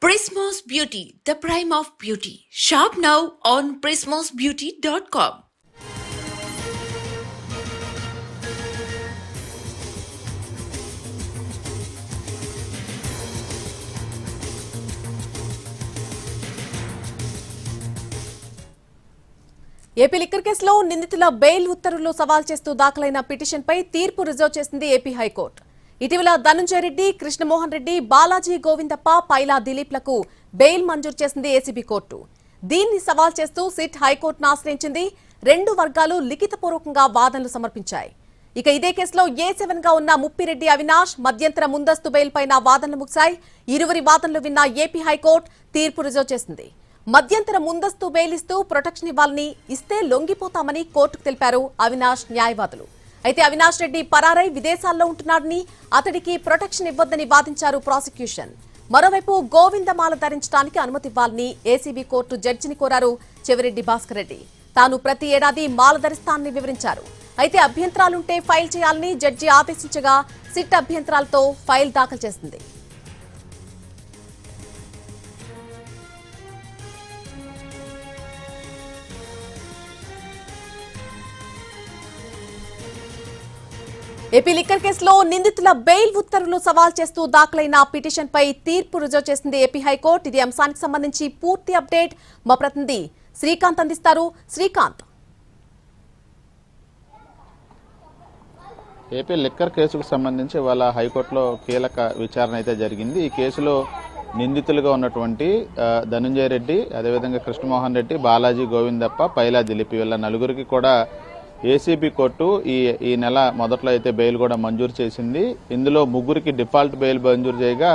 Prismos Beauty, the prime of beauty. Shop now on prismosbeauty.com. AP liquor కేసులో నిందితుల bail ఉత్తర్వులు సవాల్ చేస్తూ దాఖలైన పిటిషన్పై తీర్పు రిజర్వ్ చేసింది ఏపీ హైకోర్టు. ఇటీవల ధనుంజయ రెడ్డి, కృష్ణమోహన్ రెడ్డి, బాలాజీ గోవిందప్ప, పైలా దిలీప్లకు బెయిల్ మంజూరు చేసింది ఏసీబీ కోర్టు. దీన్ని సవాల్ చేస్తూ సిట్ హైకోర్టును ఆశ్రయించింది. రెండు వర్గాలు లిఖితపూర్వకంగా వాదనలు సమర్పించాయి. ఇక ఇదే కేసులో A7 గా ఉన్న ముప్పిరెడ్డి అవినాష్ మధ్యంతర ముందస్తు బెయిల్ పైన వాదనలు ముగిశాయి. ఇరువురి వాదనలు విన్న ఏపీ హైకోర్టు తీర్పు రిజర్వ్ చేసింది. మధ్యంతర ముందస్తు బెయిల్ ఇస్తూ ప్రొటెక్షన్ ఇస్తే లొంగిపోతామని కోర్టుకు తెలిపారు అవినాష్ న్యాయవాదులు. అయితే అవినాష్ రెడ్డి పరారై విదేశాల్లో ఉంటున్నాడని, అతడికి ప్రొటెక్షన్ ఇవ్వొద్దని వాదించారు ప్రాసిక్యూషన్. మరోవైపు గోవిందమాల ధరించడానికి అనుమతి ఇవ్వాలని ఏసీబీ కోర్టు జడ్జిని కోరారు చెవిరెడ్డి భాస్కర్ రెడ్డి. తాను ప్రతి ఏడాది మాల ధరిస్తానని వివరించారు. అయితే అభ్యంతరాలుంటే ఫైల్ చేయాలని జడ్జి ఆదేశించగా సిట్ అభ్యంతరాలతో ఫైల్ దాఖలు చేసింది. ఏపీ లిక్కర్ కేసులో నిందితుల బెయిల్ ఉత్తర్వులు సవాల్ చేస్తూ దాఖలైన పిటిషన్ పై తీర్పు రిజర్వ్ చేసింది ఏపీ హైకోర్టు. ఇది అంశానికి సంబంధించి పూర్తి అప్డేట్ మా ప్రతినిధి శ్రీకాంత్ అందిస్తారు. శ్రీకాంత్, ఏపీ లిక్కర్ కేసుకు సంబంధించి ఇవాళ హైకోర్టులో కీలక విచారణ అయితే జరిగింది. ఈ కేసులో నిందితులుగా ఉన్నటువంటి ధనుంజయ రెడ్డి, అదేవిధంగా కృష్ణమోహన్ రెడ్డి, బాలాజీ గోవిందప్ప, పైలా దిలీప్ వీళ్ళ నలుగురికి కూడా ఏసీబీ కోర్టు ఈ నెల మొదట్లో అయితే బెయిల్ కూడా మంజూరు చేసింది. ఇందులో ముగ్గురికి డిఫాల్ట్ బెయిల్ మంజూరు చేయగా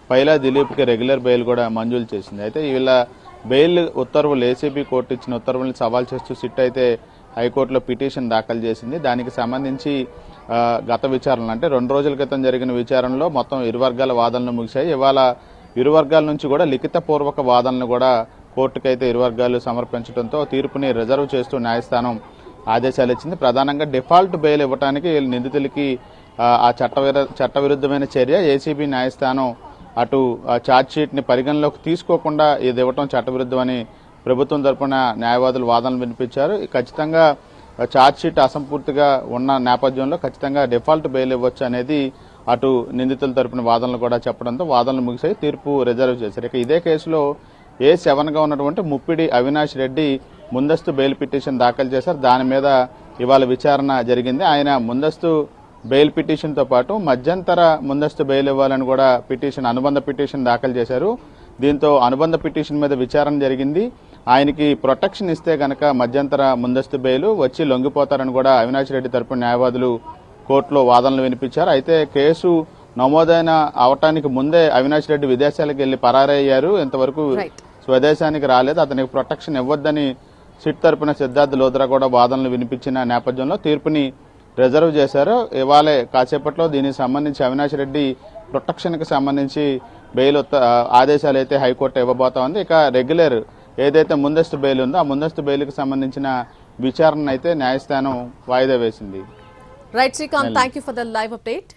పైలా దిలీప్కి రెగ్యులర్ బెయిల్ కూడా మంజూరు చేసింది. అయితే వీళ్ళ బెయిల్ ఉత్తర్వులు ఏసీబీ కోర్టు ఇచ్చిన ఉత్తర్వులను సవాల్ చేస్తూ సిట్ అయితే హైకోర్టులో పిటిషన్ దాఖలు చేసింది. దానికి సంబంధించి గత విచారణలు అంటే 2 రోజుల క్రితం జరిగిన విచారణలో మొత్తం ఇరు వర్గాల వాదనలు ముగిశాయి. ఇవాళ ఇరు వర్గాల నుంచి కూడా లిఖితపూర్వక వాదనలు కూడా కోర్టుకైతే ఇరు వర్గాలు సమర్పించడంతో తీర్పుని రిజర్వ్ చేస్తూ న్యాయస్థానం ఆదేశాలు ఇచ్చింది. ప్రధానంగా డిఫాల్ట్ బెయిల్ ఇవ్వడానికి నిందితులకి ఆ చట్టవిరుద్ధమైన చర్య ఏసీబీ న్యాయస్థానం అటు ఛార్జ్షీట్ని పరిగణలోకి తీసుకోకుండా ఇది ఇవ్వటం చట్టవిరుద్ధమని ప్రభుత్వం తరపున న్యాయవాదులు వాదనలు వినిపించారు. ఖచ్చితంగా ఛార్జ్షీట్ అసంపూర్తిగా ఉన్న నేపథ్యంలో ఖచ్చితంగా డిఫాల్ట్ బెయిల్ ఇవ్వచ్చు అనేది అటు నిందితుల తరపున వాదనలు కూడా చెప్పడంతో వాదనలు ముగిసాయి. తీర్పు రిజర్వ్ చేశారు. ఇక ఇదే కేసులో A7 గా ఉన్నటువంటి ముప్పిడి అవినాష్ రెడ్డి ముందస్తు బెయిల్ పిటిషన్ దాఖలు చేశారు. దాని మీద ఇవాళ విచారణ జరిగింది. ఆయన ముందస్తు బెయిల్ పిటిషన్తో పాటు మధ్యంతర ముందస్తు బెయిల్ ఇవ్వాలని కూడా అనుబంధ పిటిషన్ దాఖలు చేశారు. దీంతో అనుబంధ పిటిషన్ మీద విచారణ జరిగింది. ఆయనకి ప్రొటెక్షన్ ఇస్తే గనక మధ్యంతర ముందస్తు బెయిల్ వచ్చి లొంగిపోతారని కూడా అవినాష్ రెడ్డి తరపున న్యాయవాదులు కోర్టులో వాదనలు వినిపించారు. అయితే కేసు నమోదైన అవటానికి ముందే అవినాష్ రెడ్డి విదేశాలకు వెళ్లి పరారయ్యారు. ఇంతవరకు స్వదేశానికి రాలేదు. అతనికి ప్రొటెక్షన్ ఇవ్వొద్దని సిట్ తరపున సిద్ధార్థ్ లోద్రా కూడా వాదనలు వినిపించిన నేపథ్యంలో తీర్పుని రిజర్వ్ చేశారు. ఇవాళే కాసేపట్లో దీనికి సంబంధించి అవినాష్ రెడ్డి ప్రొటెక్షన్కి సంబంధించి బెయిల్ ఆదేశాలు అయితే హైకోర్టు ఇవ్వబోతా ఉంది. ఇక రెగ్యులర్ ఏదైతే ముందస్తు బెయిల్ ఉందో ఆ ముందస్తు బెయిల్కి సంబంధించిన విచారణ అయితే న్యాయస్థానం వాయిదా వేసింది. Right Srikanth, thank you for the live update.